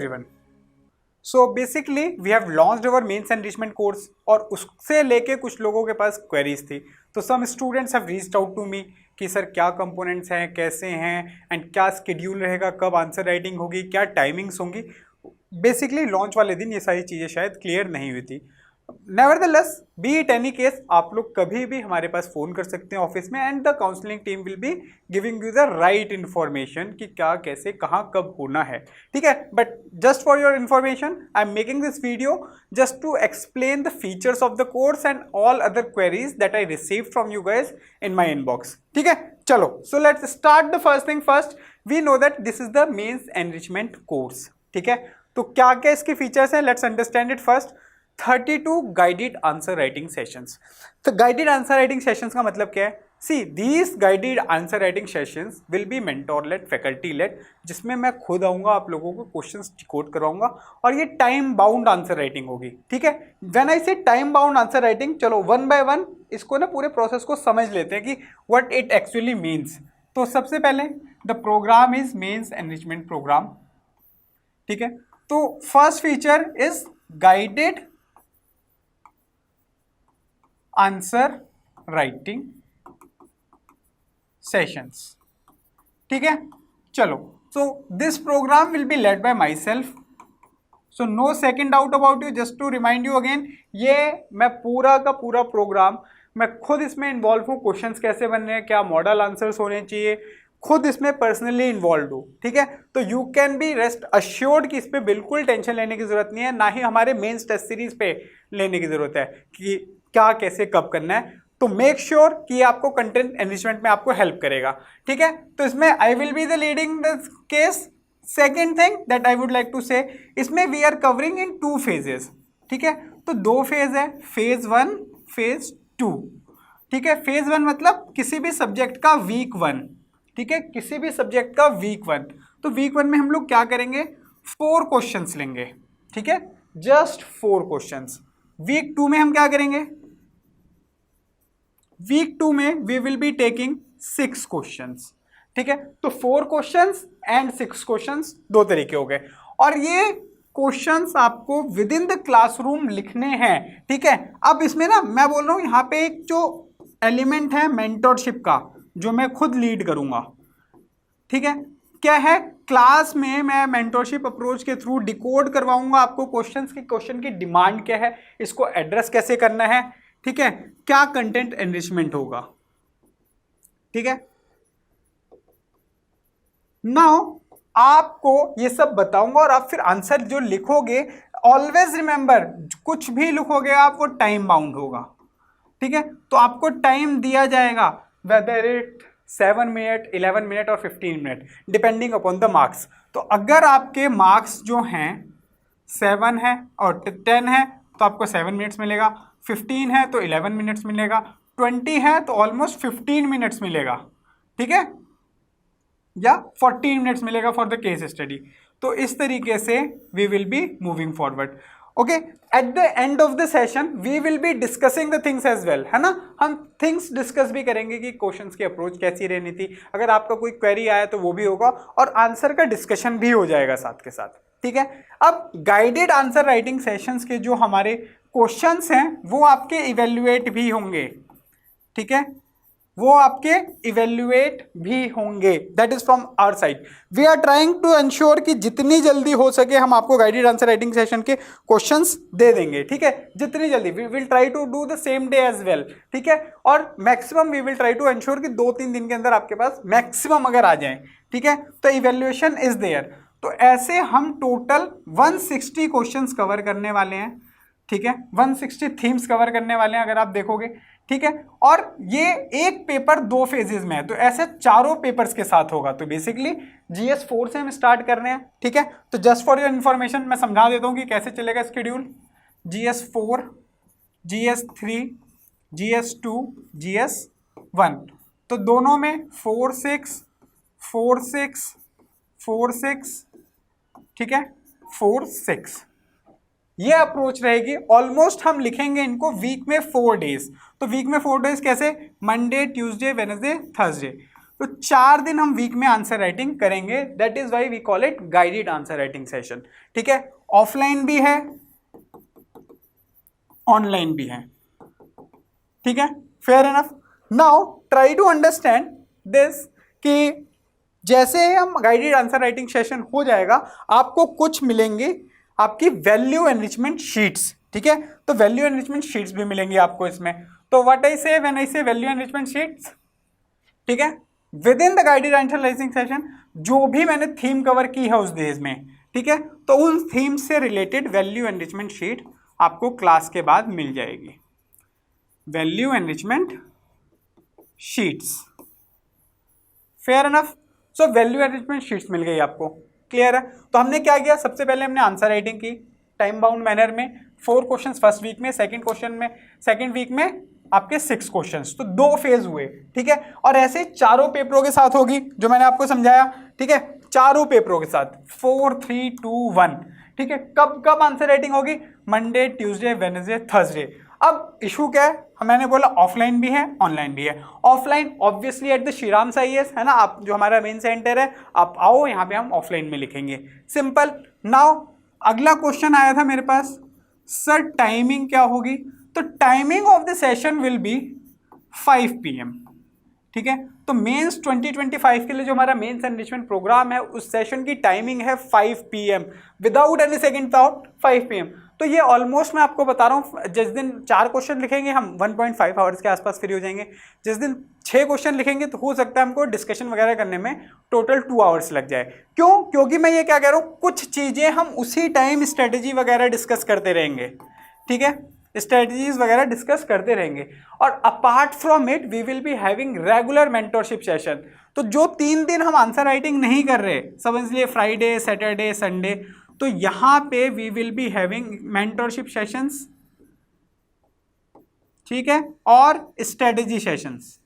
everyone. So basically we have launched our mains enrichment course और उससे लेके कुछ लोगों के पास queries थी. तो some students have reached out to me कि सर क्या components हैं, कैसे हैं and क्या schedule रहेगा, कब आंसर राइटिंग होगी, क्या टाइमिंग्स होंगी. बेसिकली लॉन्च वाले दिन ये सारी चीज़ें शायद क्लियर नहीं हुई थी. Nevertheless B it any case, आप लोग कभी भी हमारे पास फ़ोन कर सकते हैं ऑफिस में and the counselling team will be giving you the right information कि क्या कैसे कहाँ कब होना है. ठीक है, but just for your information I am making this video just to explain the features of the course and all other queries that I receive from you guys in my inbox. ठीक है, चलो so let's start the first thing first. We know that this is the mains enrichment course. ठीक है, तो क्या क्या इसके features हैं, let's understand it first. 32 guided answer writing sessions. तो गाइडेड आंसर राइटिंग सेशंस का मतलब क्या है? See these guided answer writing sessions will be mentor led, faculty led, जिसमें मैं खुद आऊँगा, आप लोगों को क्वेश्चंस डिकोड करवाऊंगा और ये टाइम बाउंड आंसर राइटिंग होगी. ठीक है, व्हेन आई से टाइम बाउंड आंसर राइटिंग, चलो वन बाय वन इसको ना पूरे प्रोसेस को समझ लेते हैं कि व्हाट इट एक्चुअली मीन्स. तो सबसे पहले the programme is mains enrichment programme. ठीक है, तो first feature is guided answer writing sessions. ठीक है, चलो so this programme will be led by myself. So no second doubt about you. Just to remind you again, ये मैं पूरा का पूरा प्रोग्राम मैं खुद इसमें इन्वॉल्व हूँ. क्वेश्चंस कैसे बन रहे हैं, क्या मॉडल आंसर्स होने चाहिए, खुद इसमें पर्सनली इन्वॉल्व हूँ. ठीक है, तो you can be rest assured कि इस पर बिल्कुल टेंशन लेने की जरूरत नहीं है, ना ही हमारे मेंस टेस्ट सीरीज पे लेने की जरूरत है कि क्या कैसे कब करना है. तो मेक श्योर कि ये आपको कंटेंट एनरिचमेंट में आपको हेल्प करेगा. ठीक है, तो इसमें I will be the leading the case. Second thing that I would like to say, इसमें we are covering in 2 phases. ठीक है, तो 2 फेज है, फेज 1 फेज 2. ठीक है, फेज 1 मतलब किसी भी सब्जेक्ट का वीक 1. ठीक है, किसी भी सब्जेक्ट का वीक 1. तो वीक 1 में हम लोग क्या करेंगे, 4 क्वेश्चंस लेंगे. ठीक है, जस्ट 4 क्वेश्चंस. वीक 2 में हम क्या करेंगे, वीक 2 में we will be taking 6 questions. ठीक है, तो 4 क्वेश्चंस एंड 6 क्वेश्चंस, 2 तरीके हो गए. और ये क्वेश्चंस आपको विद इन द क्लासरूम लिखने हैं. ठीक है, अब इसमें ना मैं बोल रहा हूं यहाँ पे एक जो एलिमेंट है मेंटरशिप का, जो मैं खुद लीड करूंगा. ठीक है, क्या है, क्लास में मैं मेंटरशिप अप्रोच के थ्रू डिकोड करवाऊंगा आपको क्वेश्चन की डिमांड क्या है, इसको एड्रेस कैसे करना है. ठीक है, क्या कंटेंट एनरिचमेंट होगा. ठीक है, नाउ आपको ये सब बताऊंगा और आप फिर आंसर जो लिखोगे, ऑलवेज रिमेंबर कुछ भी लिखोगे आप वो टाइम बाउंड होगा. ठीक है, तो आपको टाइम दिया जाएगा, वेदर इट 7 मिनट, 11 मिनट और 15 minute, depending upon the marks. तो अगर आपके मार्क्स जो हैं 7 है और 10 है तो आपको 7 मिनट्स मिलेगा, 15 है तो 11 मिनट्स मिलेगा, 20 है तो ऑलमोस्ट 15 मिनट्स मिलेगा. ठीक है, या 14 मिनट्स मिलेगा फॉर द केस स्टडी. तो इस तरीके से we will be moving forward. Okay, at the end of the session we will be discussing the things as well. है ना, हम थिंग्स डिस्कस भी करेंगे कि क्वेश्चंस की अप्रोच कैसी रहनी थी, अगर आपका कोई क्वेरी आया तो वो भी होगा और आंसर का डिस्कशन भी हो जाएगा साथ के साथ. ठीक है, अब गाइडेड आंसर राइटिंग सेशंस के जो हमारे क्वेश्चंस हैं वो आपके इवेल्युएट भी होंगे. ठीक है, वो आपके इवेल्युएट भी होंगे. That is from our side. We are trying to ensure कि जितनी जल्दी हो सके हम आपको गाइडेड आंसर राइटिंग सेशन के क्वेश्चंस दे देंगे. ठीक है, जितनी जल्दी. We will try to do the same day as well. ठीक है, और maximum we will try to ensure कि 2-3 दिन के अंदर आपके पास मैक्सिमम अगर आ जाए. ठीक है, तो इवेल्युएशन इज देयर. तो ऐसे हम टोटल 160 क्वेश्चंस कवर करने वाले हैं. ठीक है, 160 थीम्स कवर करने वाले हैं अगर आप देखोगे. ठीक है, और ये एक पेपर 2 फेजेस में है, तो ऐसे 4 पेपर्स के साथ होगा. तो बेसिकली GS4 से हम स्टार्ट कर रहे हैं. ठीक है, तो जस्ट फॉर योर इन्फॉर्मेशन मैं समझा देता हूँ कि कैसे चलेगा schedule. GS4, GS3, GS2, GS1, तो दोनों में 4-6, 4-6, 4-6. ठीक है, 4-6 ये अप्रोच रहेगी. ऑलमोस्ट हम लिखेंगे इनको वीक में 4 डेज. तो वीक में 4 डेज कैसे, मंडे, ट्यूसडे, वेडनेसडे, थर्सडे. तो 4 दिन हम वीक में आंसर राइटिंग करेंगे, that is why we call it guided answer writing session. ठीक है, ऑफलाइन भी है, ऑनलाइन भी है। ठीक है, fair enough. Now try to understand this कि जैसे हम गाइडेड आंसर राइटिंग सेशन हो जाएगा, आपको कुछ मिलेंगे आपकी वैल्यू एनरिचमेंट शीट्स। ठीक है, तो वैल्यू एनरिचमेंट शीट्स भी मिलेंगी आपको इसमें। तो व्हाट आई से व्हेन आई से वैल्यू एनरिचमेंट शीट्स, ठीक है, with in the guided answer writing session जो भी मैंने थीम कवर की है उस डेज में, ठीक है, तो उन थीम से रिलेटेड वैल्यू एनरिचमेंट शीट आपको क्लास के बाद मिल जाएगी। Value enrichment sheets, fair enough. So value enrichment sheets मिल गई आपको, क्लियर है। तो हमने क्या किया, सबसे पहले हमने आंसर राइटिंग की टाइम बाउंड मैनर में, 4 क्वेश्चंस फर्स्ट वीक में, सेकंड वीक में आपके 6 क्वेश्चंस, तो 2 फेज हुए। ठीक है, और ऐसे चारों पेपरों के साथ होगी जो मैंने आपको समझाया। ठीक है, चारों पेपरों के साथ 4 3 2 1। ठीक है, कब कब आंसर राइटिंग होगी, मंडे, ट्यूसडे, वेडनेसडे, थर्सडे। अब इशू क्या है, मैंने बोला ऑफलाइन भी है, ऑनलाइन भी है। Offline obviously at the Shriram साईएस है ना, आप जो हमारा मेन सेंटर है, आप आओ यहाँ पे, हम ऑफलाइन में लिखेंगे, सिंपल। नाउ अगला क्वेश्चन आया था मेरे पास, सर टाइमिंग क्या होगी, तो timing of the session will be 5 PM। ठीक है, तो मेंस 2025 के लिए जो हमारा मेंस एनरिचमेंट प्रोग्राम है, उस सेशन की टाइमिंग है 5 PM, without any second thought 5 PM। तो ये ऑलमोस्ट मैं आपको बता रहा हूँ, जिस दिन 4 क्वेश्चन लिखेंगे हम 1.5 आवर्स के आसपास फ्री हो जाएंगे। जिस दिन 6 क्वेश्चन लिखेंगे तो हो सकता है हमको डिस्कशन वगैरह करने में टोटल 2 आवर्स लग जाए। क्यों, क्योंकि मैं ये क्या कह रहा हूँ, कुछ चीज़ें हम उसी टाइम स्ट्रेटेजी वगैरह डिस्कस करते रहेंगे। ठीक है, स्ट्रेटजीज वगैरह डिस्कस करते रहेंगे। और apart from it we will be having regular mentorship session. तो जो 3 दिन हम आंसर राइटिंग नहीं कर रहे, समझ लिए फ्राइडे, सैटरडे, संडे, तो यहां पे we will be having mentorship sessions. ठीक है, और स्ट्रेटेजी सेशंस।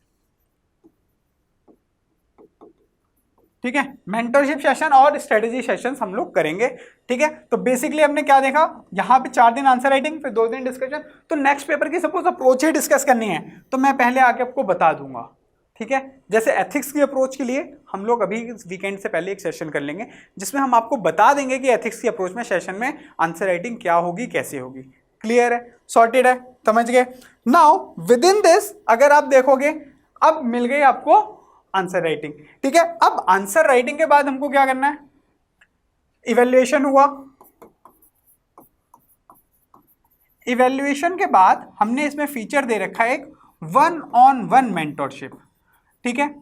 ठीक है, मेंटरशिप सेशन और स्ट्रेटेजी सेशंस हम लोग करेंगे। ठीक है, तो बेसिकली हमने क्या देखा, यहाँ पे 4 दिन आंसर राइटिंग, फिर 2 दिन डिस्कशन। तो नेक्स्ट पेपर की सपोज अप्रोच ही डिस्कस करनी है तो मैं पहले आके आपको बता दूंगा। ठीक है, जैसे एथिक्स की अप्रोच के लिए हम लोग अभी वीकेंड से पहले एक सेशन कर लेंगे जिसमें हम आपको बता देंगे कि एथिक्स की अप्रोच में सेशन में आंसर राइटिंग क्या होगी, कैसे होगी। क्लियर है, सॉर्टेड है, समझ गए। नाउ विद इन दिस अगर आप देखोगे, अब मिल गई आपको आंसर राइटिंग। ठीक है, अब आंसर राइटिंग के बाद हमको क्या करना है, इवैल्यूएशन हुआ। इवैल्यूएशन के बाद हमने इसमें फीचर दे रखा है एक 1-on-1 मेंटरशिप। ठीक है,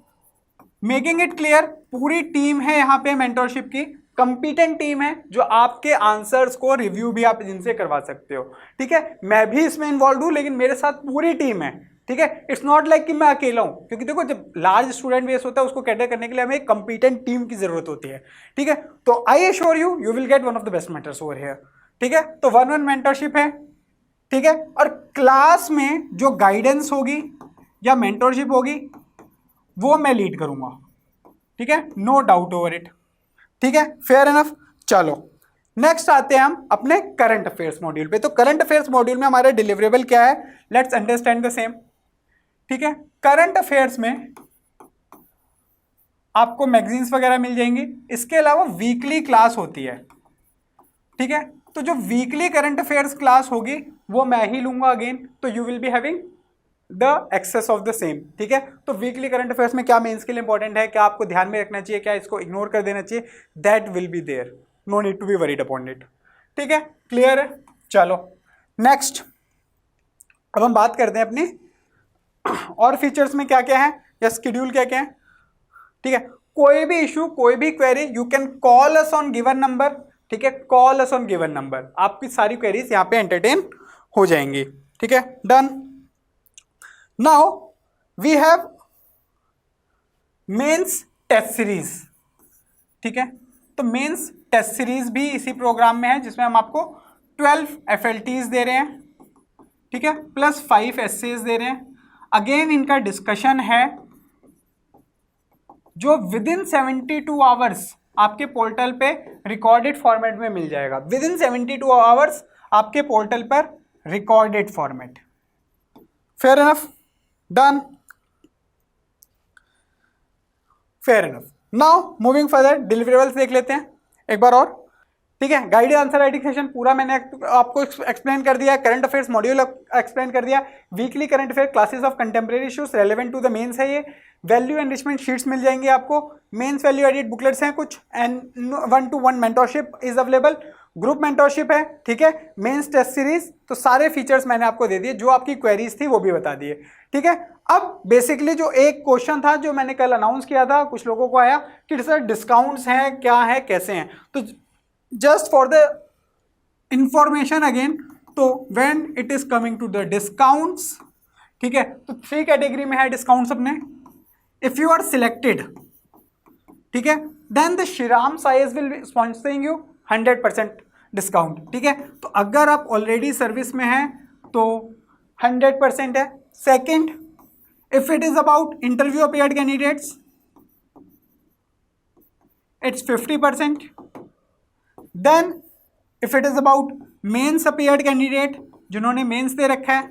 मेकिंग इट क्लियर, पूरी टीम है यहाँ पे मेंटरशिप की, कंपिटेंट टीम है जो आपके आंसर्स को रिव्यू भी आप जिनसे करवा सकते हो। ठीक है, मैं भी इसमें इन्वॉल्व हूं लेकिन मेरे साथ पूरी टीम है। ठीक है, इट्स नॉट लाइक कि मैं अकेला हूं, क्योंकि देखो जब लार्ज स्टूडेंट बेस होता है उसको कैटर करने के लिए हमें एक कंपिटेंट टीम की जरूरत होती है। ठीक है, तो I assure you, you will get one of the best mentors over here. ठीक है, तो 1-1 मेंटरशिप है। ठीक है, और क्लास में जो गाइडेंस होगी या मेंटरशिप होगी वो मैं लीड करूंगा। ठीक है, नो डाउट ओवर इट। ठीक है, फेयर इनफ। चलो नेक्स्ट आते हैं हम अपने करंट अफेयर्स मॉड्यूल पे। तो करंट अफेयर्स मॉड्यूल में हमारा डिलीवरेबल क्या है, लेट्स अंडरस्टैंड द सेम। ठीक है, करंट अफेयर्स में आपको मैगजीन्स वगैरह मिल जाएंगी, इसके अलावा वीकली क्लास होती है। ठीक है, तो जो वीकली करंट अफेयर्स क्लास होगी वो मैं ही लूंगा अगेन, तो you will be having the access of the same. ठीक है, तो वीकली करंट अफेयर्स में क्या मेंस के लिए इंपॉर्टेंट है, क्या आपको ध्यान में रखना चाहिए, क्या इसको इग्नोर कर देना चाहिए, that will be there, no need to be worried upon it. ठीक है, क्लियर है। चलो नेक्स्ट, अब हम बात करते हैं अपनी और फीचर्स में क्या क्या है या शेड्यूल क्या क्या है। ठीक है, कोई भी इशू, कोई भी query, you can call us on given number. ठीक है, call us on given number, आपकी सारी क्वेरीज यहाँ पे एंटरटेन हो जाएंगी। ठीक है, done. Now we have mains test series. ठीक है, तो मेंस टेस्ट सीरीज भी इसी प्रोग्राम में है जिसमें हम आपको 12 FLTs दे रहे हैं। ठीक है, प्लस 5 एसेज दे रहे हैं। अगेन इनका डिस्कशन है जो विद इन 72 आवर्स आपके पोर्टल पे रिकॉर्डेड फॉर्मेट में मिल जाएगा। विद इन 72 आवर्स आपके पोर्टल पर recorded format. Fair enough, done. Fair enough. Now moving further deliverables देख लेते हैं एक बार और, ठीक है। गाइडेड आंसर राइटिंग सेशन पूरा मैंने आपको एक्सप्लेन कर दिया, करंट अफेयर्स मॉड्यूल एक्सप्लेन कर दिया, weekly current affair classes of contemporary issues relevant to the mains है ये, वैल्यू एनरिचमेंट शीट्स मिल जाएंगे आपको, मेंस वैल्यू एडिट बुकलेट्स हैं कुछ, and 1-to-1 mentorship is available, group mentorship है, ठीक है, मेंस टेस्ट सीरीज। तो सारे फीचर्स मैंने आपको दे दिए, जो आपकी क्वेरीज थी वो भी बता दिए, ठीक है। अब बेसिकली जो एक क्वेश्चन था जो मैंने कल अनाउंस किया था, कुछ लोगों को आया कि सर डिस्काउंट्स हैं, क्या है, कैसे हैं, तो just for the information again, तो when it is coming to the discounts, ठीक है, तो 3 कैटेगरी में है डिस्काउंट्स अपने। इफ यू आर सिलेक्टेड, ठीक है, then the Shriram size will sponsoring you 100% discount, ठीक है। तो अगर आप ऑलरेडी सर्विस में हैं तो 100% है। Second, if it is about interview appeared candidates it's 50%। Then if it is about mains appeared candidate, जिन्होंने मेंस दे रखा है,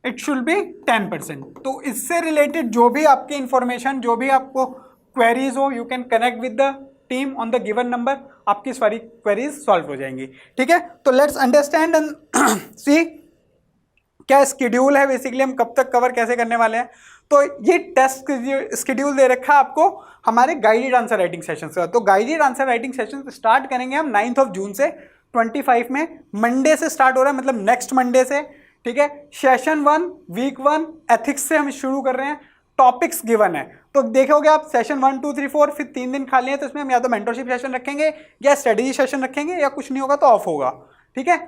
इट शुड बी 10%। तो इससे रिलेटेड जो भी आपकी इंफॉर्मेशन, जो भी आपको क्वेरीज हो, you can connect with the team on the given number, आपकी सारी क्वेरीज सॉल्व हो जाएंगी, ठीक है। तो लेट्स अंडरस्टैंड एंड सी क्या स्केड्यूल है, बेसिकली हम कब तक कवर कैसे करने वाले हैं। तो ये टेस्ट स्केड्यूल दे रखा है आपको हमारे गाइडेड आंसर राइटिंग सेशन का। तो guided answer writing session start करेंगे हम 9 जून से, 25 में मंडे से स्टार्ट हो रहा है, मतलब नेक्स्ट मंडे से, ठीक है। सेशन 1 वीक 1 एथिक्स से हम शुरू कर रहे हैं, टॉपिक्स गिवन है। तो देखोगे आप सेशन 1 2 3 4, फिर 3 दिन खाली है, तो इसमें हम या तो मेंटरशिप सेशन रखेंगे या स्ट्रेटेजी सेशन रखेंगे, या कुछ नहीं होगा तो ऑफ होगा, ठीक है।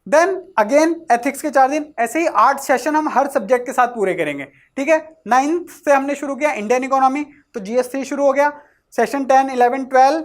देन अगेन एथिक्स के 4 दिन, ऐसे ही 8 सेशन हम हर सब्जेक्ट के साथ पूरे करेंगे, ठीक है। 9th से हमने शुरू किया इंडियन इकोनॉमी, तो GS3 शुरू हो गया, सेशन 10 11 12,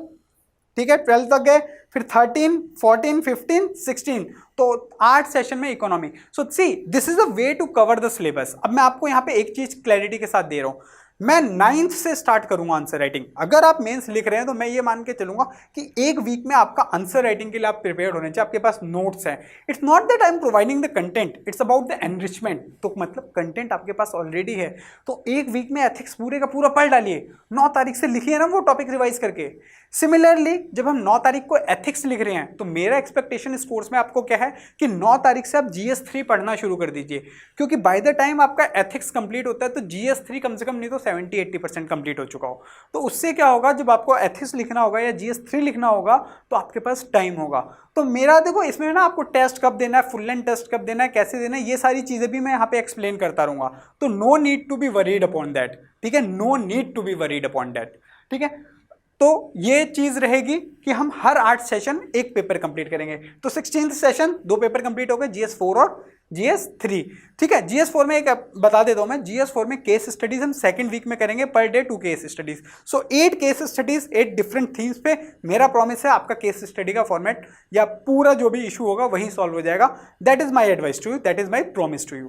ठीक है, 12 तक गए, फिर 13 14 15 16, तो 8 सेशन में economy. So see this is a way to cover the syllabus. अब मैं आपको यहाँ पे एक चीज क्लैरिटी के साथ दे रहा हूँ, मैं 9th से स्टार्ट करूंगा आंसर राइटिंग। अगर आप मेंस लिख रहे हैं तो मैं ये मान के चलूंगा कि एक वीक में आपका आंसर राइटिंग के लिए आप प्रिपेयर होने चाहिए, आपके पास नोट्स हैं। It's not that I am providing the content, it's about the enrichment. तो मतलब कंटेंट आपके पास ऑलरेडी है, तो एक वीक में एथिक्स पूरे का पूरा पढ़ डालिए, 9 तारीख से लिखिए ना वो टॉपिक रिवाइज करके। सिमिलरली जब हम 9 तारीख को एथिक्स लिख रहे हैं, तो मेरा एक्सपेक्टेशन इस कोर्स में आपको क्या है कि 9 तारीख से आप GS3 पढ़ना शुरू कर दीजिए, क्योंकि बाय द टाइम आपका एथिक्स कंप्लीट होता है तो GS3 कम से कम नहीं तो 70-80% कंप्लीट हो चुका हो। तो उससे क्या होगा, जब आपको एथिक्स लिखना होगा या GS3 लिखना होगा तो आपके पास टाइम होगा। तो मेरा देखो इसमें ना आपको टेस्ट कब देना है, फुल लेंथ टेस्ट कब देना है, कैसे देना है, ये सारी चीज़ें भी मैं यहाँ पे एक्सप्लेन करता रहूँगा। तो no need to be worried upon that, ठीक है, no need to be worried upon that, ठीक है। तो ये चीज रहेगी कि हम हर 8 सेशन एक पेपर कंप्लीट करेंगे। तो 16th सेशन 2 पेपर कंप्लीट हो गए, GS4 और GS3, ठीक है। GS4 में एक बता देता हूं मैं, GS4 में केस स्टडीज हम सेकंड वीक में करेंगे, पर डे 2 केस स्टडीज। सो 8 केस स्टडीज 8 डिफरेंट थीम्स पे। मेरा प्रॉमिस है आपका केस स्टडी का फॉर्मेट या पूरा जो भी इशू होगा वही सॉल्व हो जाएगा। That is my advice to you, that is my promise to you,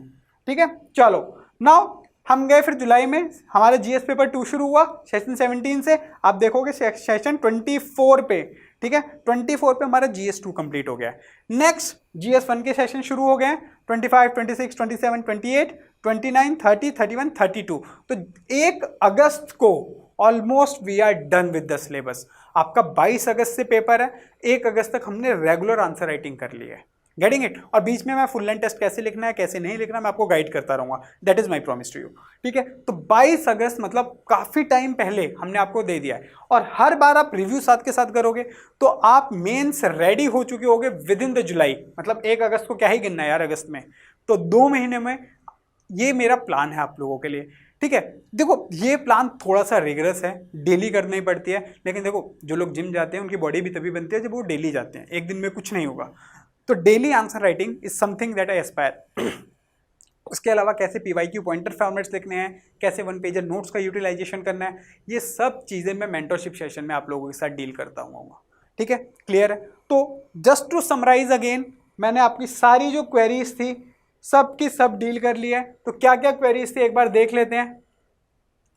ठीक है। चलो नाउ हम गए फिर जुलाई में, हमारा GS पेपर 2 शुरू हुआ सेशन 17 से। आप देखोगे सेशन 24 पे, ठीक है, 24 पे हमारा GS2 कंप्लीट हो गया है। नेक्स्ट GS1 के सेशन शुरू हो गए हैं 25 26 27 28 29 30 31 32। तो 1 अगस्त को almost we are done with the syllabus. आपका 22 अगस्त से पेपर है, 1 अगस्त तक हमने रेगुलर आंसर राइटिंग कर ली है, गेटिंग इट। और बीच में मैं फुल लेंथ टेस्ट कैसे लिखना है कैसे नहीं लिखना मैं आपको गाइड करता रहूंगा, that is my promise to you, ठीक है। तो 22 अगस्त मतलब काफी टाइम पहले हमने आपको दे दिया है, और हर बार आप रिव्यू साथ के साथ करोगे तो आप मेंस रेडी हो चुके होगे विद इन द जुलाई। मतलब 1 अगस्त को क्या ही गिनना है यार अगस्त में, तो 2 महीने में ये मेरा प्लान है आप लोगों के लिए, ठीक है। देखो ये प्लान थोड़ा सा रिगरस है, डेली करनी ही पड़ती है, लेकिन देखो जो लोग जिम जाते हैं उनकी बॉडी भी तभी बनती है जब वो डेली जाते हैं, एक दिन में कुछ नहीं होगा। तो daily answer writing is something that I Aspire. उसके अलावा कैसे PYQ पॉइंटर फॉर्मेट्स लिखने हैं, कैसे 1 पेजर नोट्स का यूटिलाइजेशन करना है, ये सब चीज़ें मैं मेंटरशिप सेशन में आप लोगों के साथ डील करता हूँ, ठीक है, क्लियर है। तो जस्ट टू समराइज अगेन, मैंने आपकी सारी जो क्वेरीज थी सब की सब डील कर ली है। तो क्या क्या क्वेरीज थी एक बार देख लेते हैं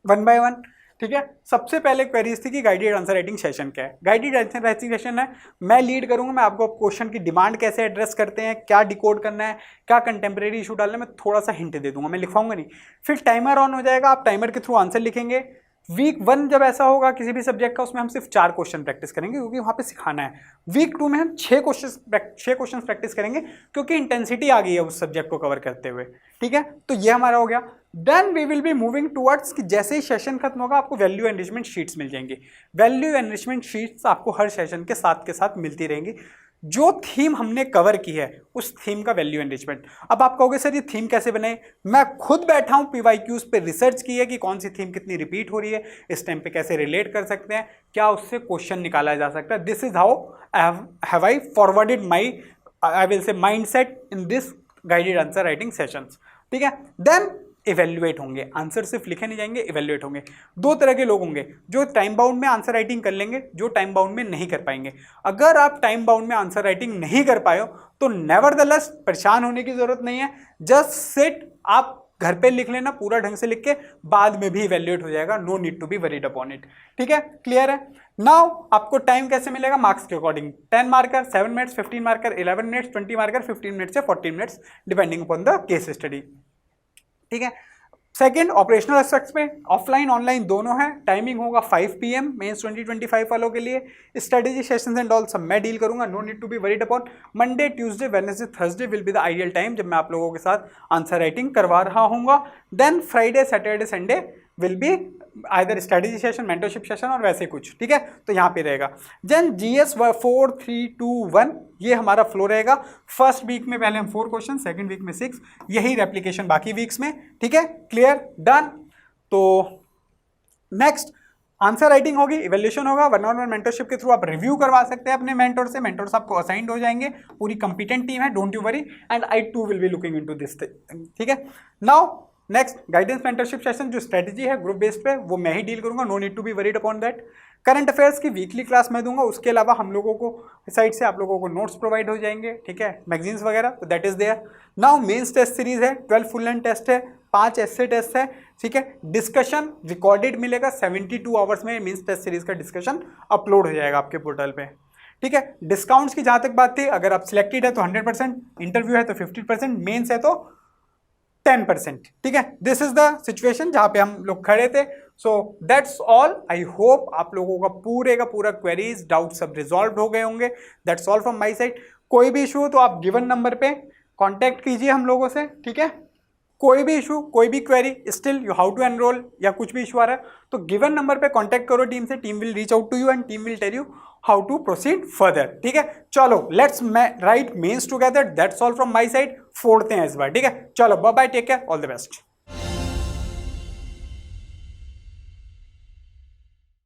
1 by 1, ठीक है। सबसे पहले क्वेरीज थी कि गाइडेड आंसर राइटिंग सेशन क्या है। गाइडेड आंसर राइटिंग सेशन है, मैं लीड करूंगा, मैं आपको क्वेश्चन की डिमांड कैसे एड्रेस करते हैं, क्या डिकोड करना है, क्या कंटेम्प्रेरी इशू डालना है, मैं थोड़ा सा हिंट दे दूंगा, मैं लिखवाऊंगा नहीं। फिर टाइमर ऑन हो जाएगा, आप टाइमर के थ्रू आंसर लिखेंगे। वीक 1 जब ऐसा होगा किसी भी सब्जेक्ट का, उसमें हम सिर्फ 4 क्वेश्चन प्रैक्टिस करेंगे क्योंकि वहाँ पे सिखाना है। वीक 2 में हम 6 क्वेश्चन प्रैक्टिस करेंगे क्योंकि इंटेंसिटी आ गई है उस सब्जेक्ट को कवर करते हुए, ठीक है। तो ये हमारा हो गया। Then we will be moving towards कि जैसे ही सेशन खत्म होगा आपको वैल्यू एनरिचमेंट शीट्स मिल जाएंगी। वैल्यू एनरिचमेंट शीट्स आपको हर सेशन के साथ मिलती रहेंगी। जो थीम हमने कवर की है उस थीम का वैल्यू एनरिचमेंट। अब आप कहोगे सर ये थीम कैसे बने, मैं खुद बैठा हूं पीवाईक्यूज पे रिसर्च की है कि कौन सी थीम कितनी रिपीट हो रही है, इस टाइम पे कैसे रिलेट कर सकते हैं, क्या उससे क्वेश्चन निकाला जा सकता है। This is how have I forwarded my I will say mindset in this guided answer writing sessions, ठीक है। देन इवेल्युएट होंगे, आंसर सिर्फ लिखे नहीं जाएंगे, इवेल्युएट होंगे। 2 तरह के लोग होंगे, जो टाइम बाउंड में आंसर राइटिंग कर लेंगे, जो टाइम बाउंड में नहीं कर पाएंगे। अगर आप टाइम बाउंड में आंसर राइटिंग नहीं कर पाए हो तो नेवरदलेस परेशान होने की जरूरत नहीं है, जस्ट सिट, आप घर पे लिख लेना पूरा ढंग से लिख के, बाद में भी इवेल्युएट हो जाएगा, no need to be worried upon it, ठीक है। क्लियर है। नाउ आपको टाइम कैसे मिलेगा, मार्क्स के according. 10 marker 7 minutes, 15 marker 11 minutes, 20 marker 15 minutes से 40 minutes depending upon the case study, ठीक है। सेकेंड, ऑपरेशनल एस्पेक्ट्स में ऑफलाइन ऑनलाइन दोनों है। टाइमिंग होगा 5 PM मेंस 2025 वालों के लिए। स्ट्रेटेजी सेशंस एंड ऑल सब मैं डील करूंगा, no need to be worried upon. Monday, Tuesday, Wednesday, Thursday will be the ideal time जब मैं आप लोगों के साथ आंसर राइटिंग करवा रहा हूँगा। Then Friday, Saturday, Sunday will be either strategy session, mentorship session और वैसे कुछ, ठीक है। तो यहाँ पे रहेगा। देन GS 4 3 2 1 ये हमारा फ्लो रहेगा। फर्स्ट वीक में पहले हम 4 क्वेश्चन, सेकंड वीक में 6, यही रेप्लिकेशन बाकी वीक्स में, ठीक है। Clear, done. तो नेक्स्ट आंसर राइटिंग होगी, इवैल्यूएशन होगा, 1-on-1 मेंटरशिप के थ्रू आप रिव्यू करवा सकते हैं अपने मेंटर से, मेंटर्स आपको असाइंड हो जाएंगे, पूरी कंपिटेंट टीम है, don't you worry, and I too will be looking into this, ठीक है। Now next guidance mentorship session, जो स्ट्रेटजी है ग्रुप बेस्ड पे, वो मैं ही डील करूंगा, no need to be worried upon that. Current affairs की वीकली क्लास मैं दूंगा, उसके अलावा हम लोगों को साइड से आप लोगों को नोट्स प्रोवाइड हो जाएंगे, ठीक है, मैगजीन्स वगैरह, तो that is there. Now mains test series है, 12 फुल लेंथ टेस्ट है, 5 एस्से टेस्ट है, ठीक है। डिस्कशन रिकॉर्डेड मिलेगा, 72 आवर्स में मेंस टेस्ट सीरीज का डिस्कशन अपलोड हो जाएगा आपके पोर्टल पे, ठीक है। डिस्काउंट्स की जहां तक बात थी, अगर आप सिलेक्टेड है तो 100%, इंटरव्यू है तो 50%, मेंस है तो 10%, ठीक है। दिस इज द सिचुएशन जहां पे हम लोग खड़े थे। So that's all. I hope आप लोगों का पूरा क्वेरीज डाउट सब रिजॉल्व हो गए होंगे। That's all from my side. कोई भी इशू हो तो आप गिवन नंबर पे कांटेक्ट कीजिए हम लोगों से, ठीक है। कोई भी इशू, कोई भी query, still you how to enroll या कुछ भी इशू आ रहा है तो गिवन नंबर पे कांटेक्ट करो टीम से, team will reach out to you and team will tell you how to proceed further, ठीक है। चलो let's write mains together, that's all from my side. फोड़ते हैं इस बार, ठीक है। चलो bye bye, take care, all the best.